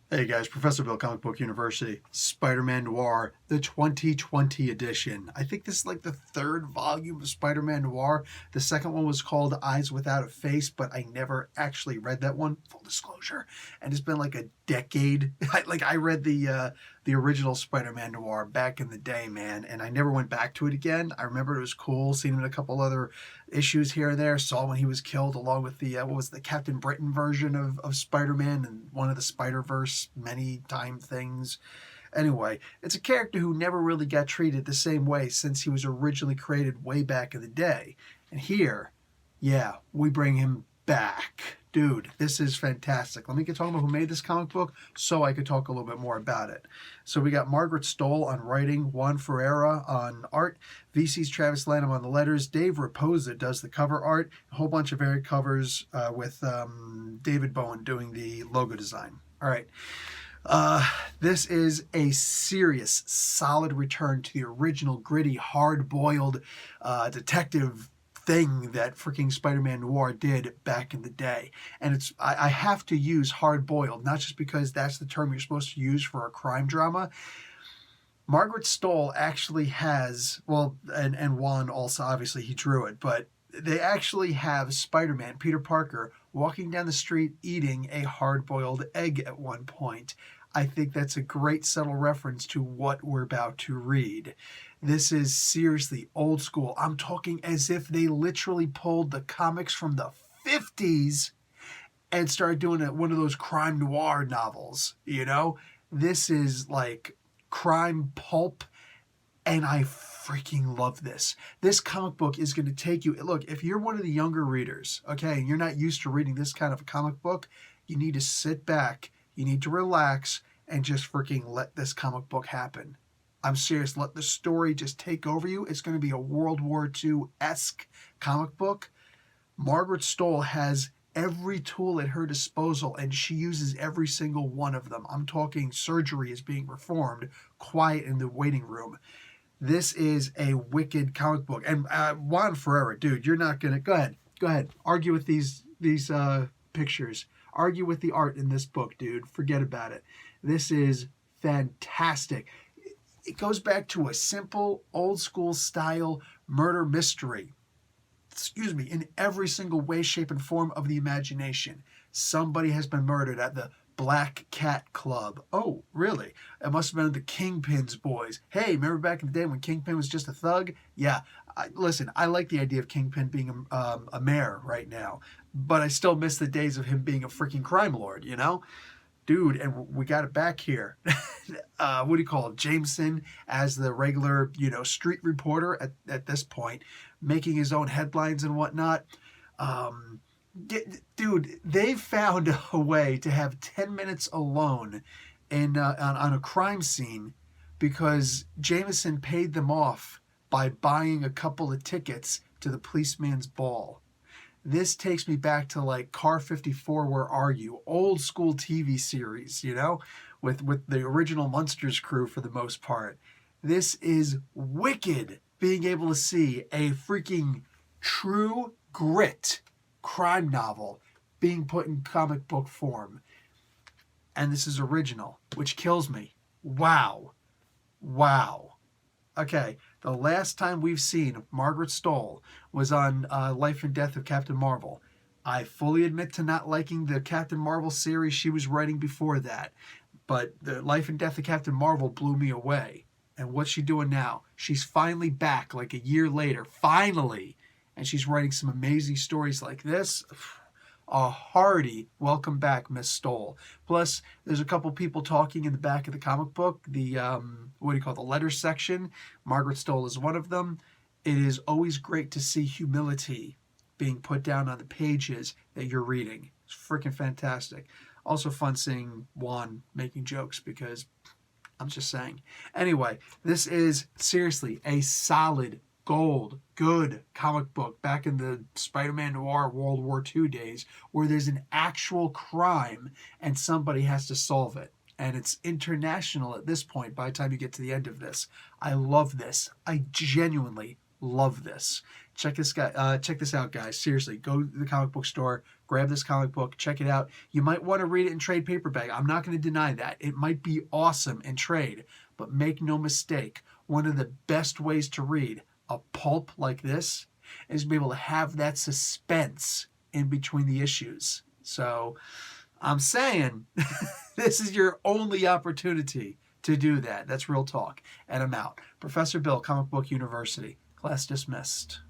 Hey guys, Professor Bill, Comic Book University, Spider-Man Noir, the 2020 edition. I think this is like the third volume of Spider-Man Noir. The second one was called Eyes Without a Face, but I never actually read that one, full disclosure. And it's been like a decade. I read the original Spider-Man Noir back in the day, man, and I never went back to it again. I remember it was cool, seen him in a couple other issues here and there, saw when he was killed along with the what was the Captain Britain version of Spider-Man and one of the Spider-Verse many time things. Anyway, it's a character who never really got treated the same way since he was originally created way back in the day. And here, yeah, we bring him back. Dude, this is fantastic. Let me get talking about who made this comic book so I could talk a little bit more about it. So we got Margaret Stohl on writing, Juan Ferreira on art, VC's Travis Lanham on the letters, Dave Raposa does the cover art, a whole bunch of varied covers with David Bowen doing the logo design. All right. This is a serious, solid return to the original gritty, hard-boiled detective thing that freaking Spider-Man Noir did back in the day. And I have to use hard-boiled, not just because that's the term you're supposed to use for a crime drama. Margaret Stohl actually has, well, and Juan also, obviously, he drew it, but they actually have Spider-Man, Peter Parker, walking down the street eating a hard-boiled egg at one point. I think that's a great subtle reference to what we're about to read. This is seriously old school. I'm talking as if they literally pulled the comics from the 50s and started doing one of those crime noir novels, you know? This is like crime pulp, and I freaking love this. This comic book is going to take you... Look, if you're one of the younger readers, okay, and you're not used to reading this kind of a comic book, you need to sit back, you need to relax, and just freaking let this comic book happen. I'm serious. Let the story just take over you. It's going to be a World War II-esque comic book. Margaret Stohl has every tool at her disposal, and she uses every single one of them. I'm talking surgery is being performed, quiet in the waiting room. This is a wicked comic book. And Juan Ferreira, dude, you're not going to... Go ahead. Argue with these pictures. Argue with the art in this book, dude. Forget about it. This is fantastic. It goes back to a simple, old-school style murder mystery. In every single way, shape, and form of the imagination. Somebody has been murdered at the Black Cat Club. Oh, really? It must have been the Kingpin's boys. Hey, remember back in the day when Kingpin was just a thug? Yeah. Listen, I like the idea of Kingpin being a mayor right now, but I still miss the days of him being a freaking crime lord, you know? Dude, and we got it back here. What do you call it? Jameson as the regular, street reporter at this point, making his own headlines and whatnot. Dude, they've found a way to have 10 minutes alone on a crime scene because Jameson paid them off by buying a couple of tickets to the policeman's ball. This takes me back to like Car 54, Where Are You? Old school TV series, with the original Munsters crew for the most part. This is wicked, being able to see a freaking true grit crime novel being put in comic book form. And this is original, which kills me. Wow. Okay, the last time we've seen Margaret Stohl was on Life and Death of Captain Marvel. I fully admit to not liking the Captain Marvel series she was writing before that, but the Life and Death of Captain Marvel blew me away. And what's she doing now? She's finally back, like a year later, finally, and she's writing some amazing stories like this. A hearty welcome back, Miss Stohl. Plus, there's a couple people talking in the back of the comic book, the the letters section. Margaret Stohl is one of them. It is always great to see humility being put down on the pages that you're reading. It's freaking fantastic. Also fun seeing Juan making jokes because I'm just saying. Anyway, this is seriously a solid gold, good comic book back in the Spider-Man Noir World War II days where there's an actual crime and somebody has to solve it. And it's international at this point by the time you get to the end of this. I love this. I genuinely love this. Check this out, guys. Seriously, go to the comic book store, grab this comic book, check it out. You might want to read it in trade paperback. I'm not going to deny that. It might be awesome in trade, but make no mistake, one of the best ways to read a pulp like this is to be able to have that suspense in between the issues. So I'm saying this is your only opportunity to do that. That's real talk. And I'm out. Professor Bill, Comic Book University. Class dismissed.